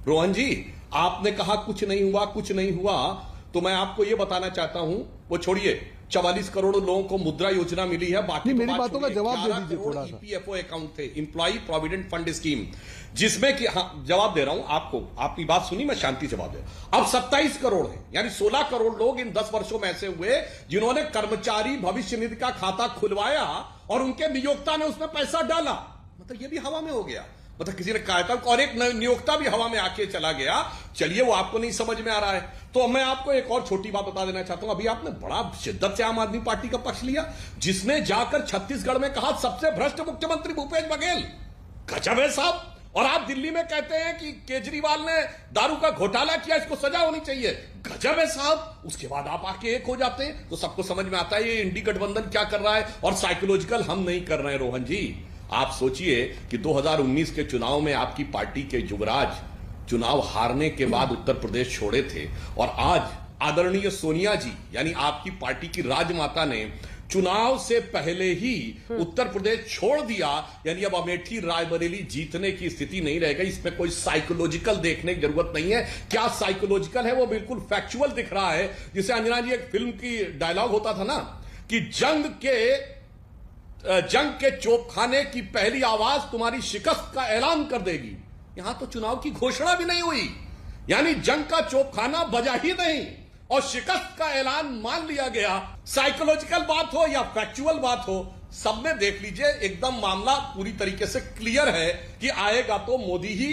रोहन जी, आपने कहा कुछ नहीं हुआ कुछ नहीं हुआ, तो मैं आपको यह बताना चाहता हूं, वो छोड़िए 44 करोड़ लोगों को मुद्रा योजना मिली है, बाकी मेरी बातों का जवाब दे दीजिए थोड़ा सा। ईपीएफओ अकाउंट थे, इंप्लॉई प्रोविडेंट फंड स्कीम, जिसमें कि हाँ जवाब दे रहा हूं आपको, आपकी बात सुनी, मैं शांति से जवाब दे रहा हूं। अब 27 करोड़ है, यानी 16 करोड़ लोग इन 10 वर्षों में ऐसे हुए जिन्होंने कर्मचारी भविष्य निधि का खाता खुलवाया और उनके नियोक्ता ने उसमें पैसा डाला, मतलब ये भी हवा में हो गया, मतलब किसी ने कहा था और एक नियोक्ता भी हवा में आके चला गया। चलिए वो आपको नहीं समझ में आ रहा है, तो मैं आपको एक और छोटी बात बता देना चाहता हूं। अभी आपने बड़ा शिद्दत से आम आदमी पार्टी का पक्ष लिया, जिसने जाकर छत्तीसगढ़ में कहा सबसे भ्रष्ट मुख्यमंत्री भूपेश बघेल, गजब है साहब। और आप दिल्ली में कहते हैं कि केजरीवाल ने दारू का घोटाला किया, इसको सजा होनी चाहिए, गजब है साहब। उसके बाद आप आके एक हो जाते हैं, तो सबको समझ में आता है ये इंडी गठबंधन क्या कर रहा है, और साइकोलॉजिकल हम नहीं कर रहे हैं। रोहन जी, आप सोचिए कि 2019 के चुनाव में आपकी पार्टी के युवराज चुनाव हारने के बाद उत्तर प्रदेश छोड़े थे, और आज आदरणीय सोनिया जी यानी आपकी पार्टी की राजमाता ने चुनाव से पहले ही उत्तर प्रदेश छोड़ दिया, यानी अब अमेठी रायबरेली जीतने की स्थिति नहीं रहेगा। इसमें कोई साइकोलॉजिकल देखने की जरूरत नहीं है। क्या साइकोलॉजिकल है, वो बिल्कुल फैक्चुअल दिख रहा है। जिसे अंजना जी, एक फिल्म की डायलॉग होता था ना कि जंग के चोपखाने की पहली आवाज तुम्हारी शिकस्त का ऐलान कर देगी। यहां तो चुनाव की घोषणा भी नहीं हुई, यानी जंग का चोपखाना बजा ही नहीं और शिकस्त का ऐलान मान लिया गया। साइकोलॉजिकल बात हो या फैक्चुअल बात हो, सब में देख लीजिए एकदम मामला पूरी तरीके से क्लियर है कि आएगा तो मोदी ही।